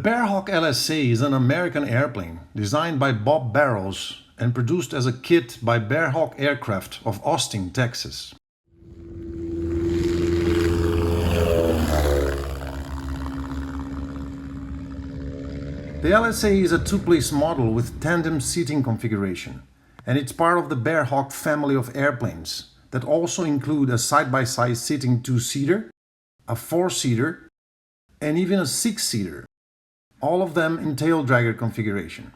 Bearhawk LSA is an American airplane designed by Bob Barrows and produced as a kit by Bearhawk Aircraft of Austin, Texas. The LSA is a two-place model with tandem seating configuration, and it's part of the Bearhawk family of airplanes that also include a side-by-side seating two-seater, a four-seater, and even a six-seater, all of them in tail-dragger configuration.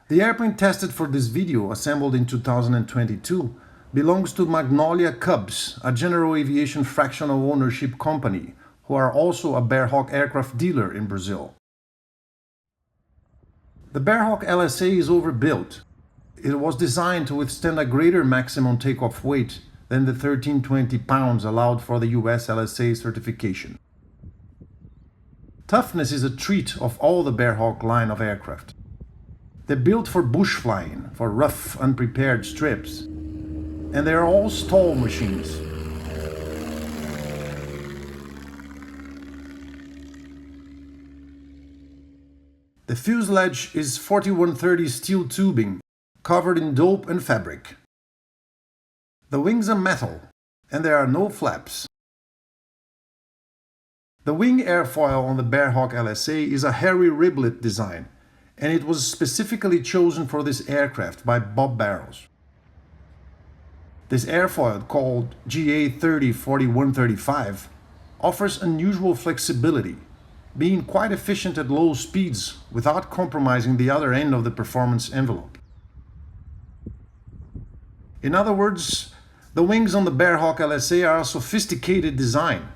The airplane tested for this video, assembled in 2022, belongs to Magnolia Cubs, a general aviation fractional ownership company, who are also a Bearhawk aircraft dealer in Brazil. The Bearhawk LSA is overbuilt. It was designed to withstand a greater maximum takeoff weight than the 1320 pounds allowed for the US LSA certification. Toughness is a treat of all the Bearhawk line of aircraft. They're built for bush flying, for rough, unprepared trips, and they are all stall machines. The fuselage is 4130 steel tubing, covered in dope and fabric. The wings are metal, and there are no flaps. The wing airfoil on the Bearhawk LSA is a Harry riblet design, and it was specifically chosen for this aircraft by Bob Barrows. This airfoil, called GA30-4135, offers unusual flexibility, being quite efficient at low speeds without compromising the other end of the performance envelope. In other words, the wings on the Bearhawk LSA are a sophisticated design,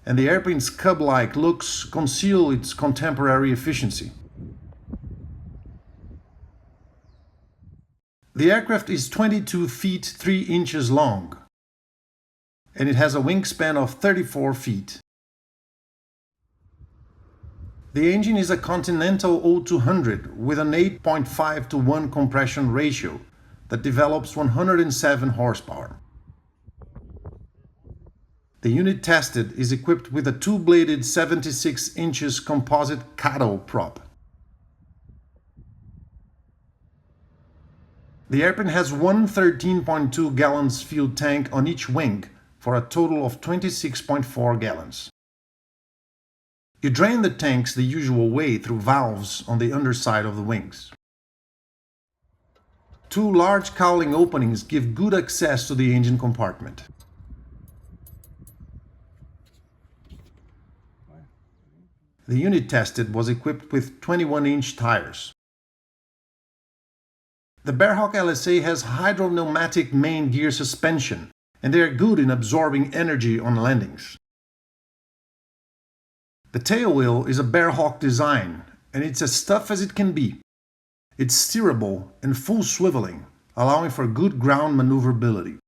and the airplane's cub-like looks conceal its contemporary efficiency. The aircraft is 22 feet 3 inches long, and it has a wingspan of 34 feet. The engine is a Continental O-200 with an 8.5:1 compression ratio that develops 107 horsepower. The unit tested is equipped with a two-bladed 76 inches composite cattle prop. The airplane has one 13.2 gallons fuel tank on each wing for a total of 26.4 gallons. You drain the tanks the usual way through valves on the underside of the wings. Two large cowling openings give good access to the engine compartment. The unit tested was equipped with 21-inch tires. The Bearhawk LSA has hydropneumatic main gear suspension, and they are good in absorbing energy on landings. The tailwheel is a Bearhawk design, and it's as tough as it can be. It's steerable and full swiveling, allowing for good ground maneuverability.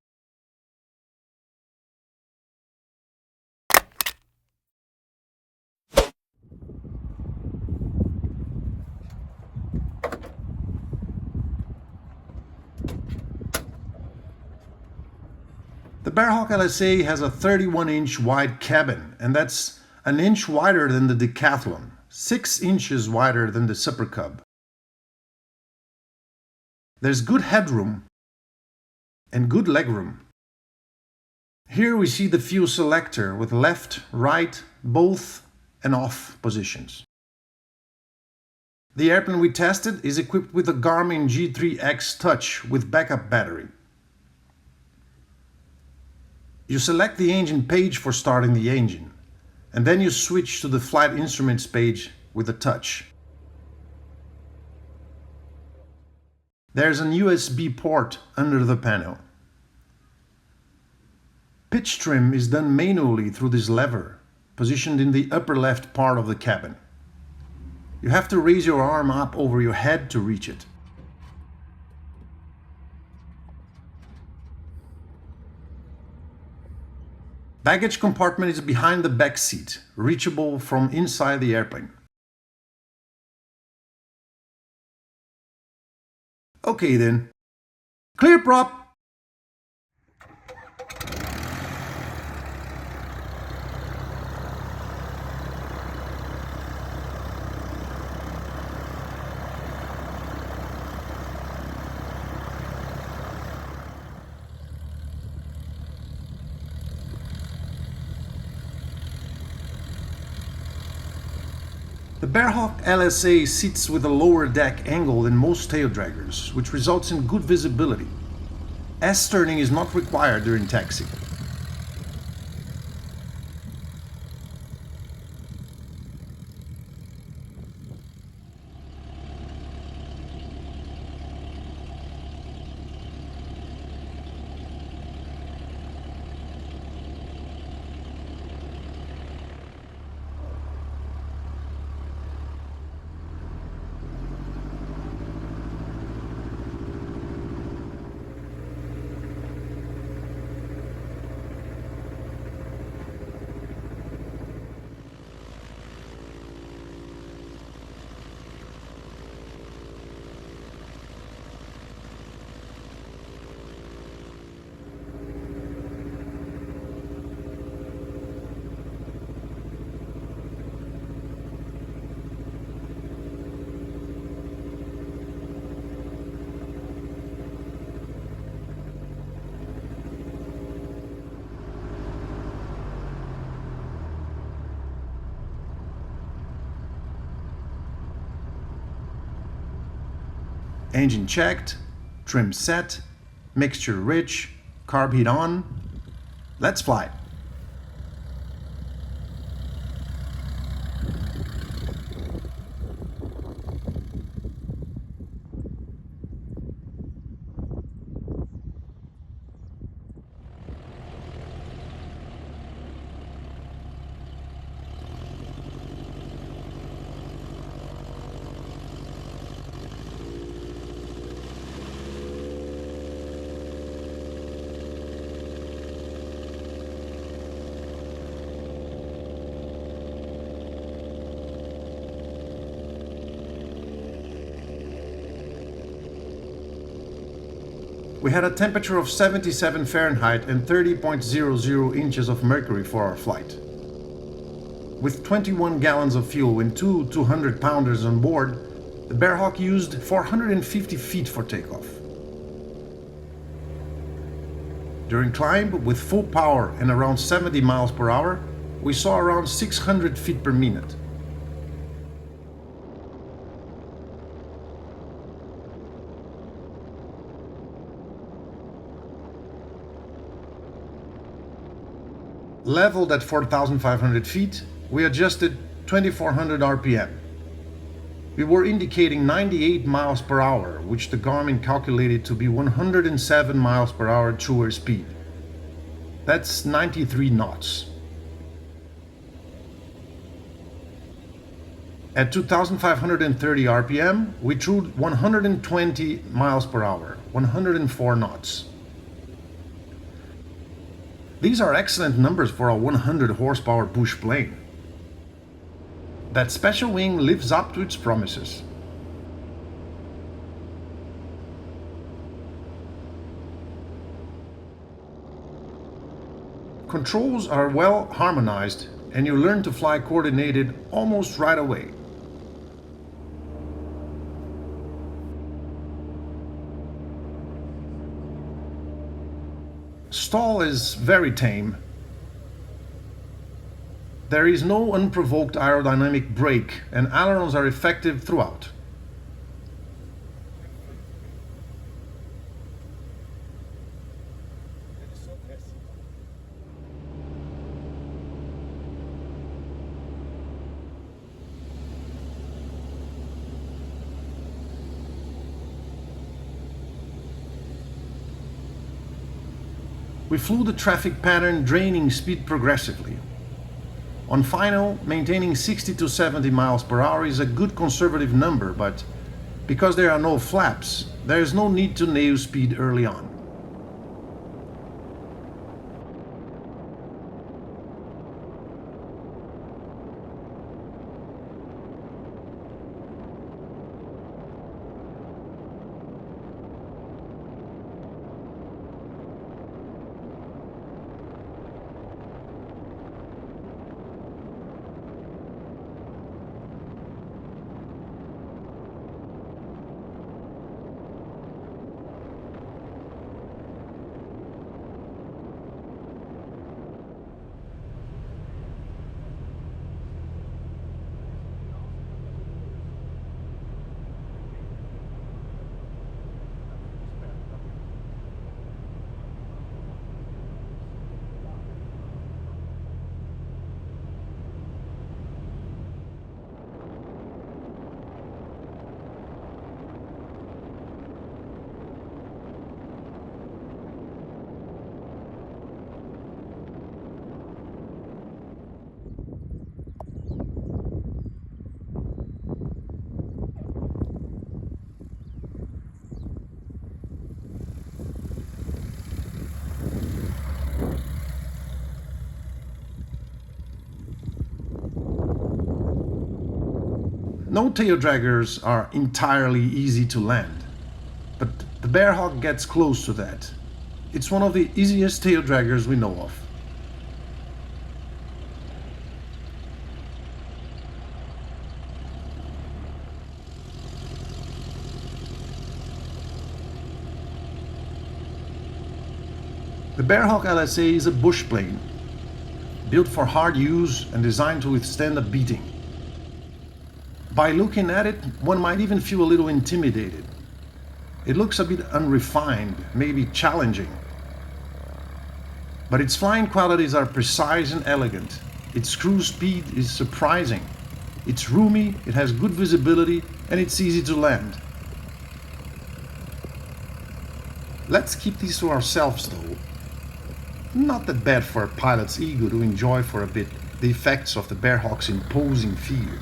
The Bearhawk LSA has a 31-inch wide cabin, and that's an inch wider than the Decathlon, 6 inches wider than the Super Cub. There's good headroom and good legroom. Here we see the fuel selector with left, right, both and off positions. The airplane we tested is equipped with a Garmin G3X Touch with backup battery. You select the engine page for starting the engine, and then you switch to the flight instruments page with a touch. There's an USB port under the panel. Pitch trim is done manually through this lever, positioned in the upper left part of the cabin. You have to raise your arm up over your head to reach it. Baggage compartment is behind the back seat, reachable from inside the airplane. Okay then. Clear prop! The Bearhawk LSA sits with a lower deck angle than most tail draggers, which results in good visibility. S-turning is not required during taxi. Engine checked, trim set, mixture rich, carb heat on. Let's fly. We had a temperature of 77 Fahrenheit and 30.00 inches of mercury for our flight. With 21 gallons of fuel and two 200-pounders on board, the Bearhawk used 450 feet for takeoff. During climb, with full power and around 70 miles per hour, we saw around 600 feet per minute. Leveled at 4,500 feet, we adjusted 2,400 RPM. We were indicating 98 miles per hour, which the Garmin calculated to be 107 miles per hour truer speed. That's 93 knots. At 2,530 RPM, we trued 120 miles per hour, 104 knots. These are excellent numbers for a 100 horsepower push plane. That special wing lives up to its promises. Controls are well harmonized and you learn to fly coordinated almost right away. Stall is very tame. There is no unprovoked aerodynamic brake and ailerons are effective throughout. We flew the traffic pattern, draining speed progressively. On final, maintaining 60 to 70 miles per hour is a good conservative number, but because there are no flaps, there is no need to nail speed early on. No tail draggers are entirely easy to land, but the Bearhawk gets close to that. It's one of the easiest tail draggers we know of. The Bearhawk LSA is a bush plane, built for hard use and designed to withstand a beating. By looking at it, one might even feel a little intimidated. It looks a bit unrefined, maybe challenging. But its flying qualities are precise and elegant. Its cruise speed is surprising. It's roomy, it has good visibility, and it's easy to land. Let's keep these to ourselves though. Not that bad for a pilot's ego to enjoy for a bit the effects of the Bearhawk's imposing figure.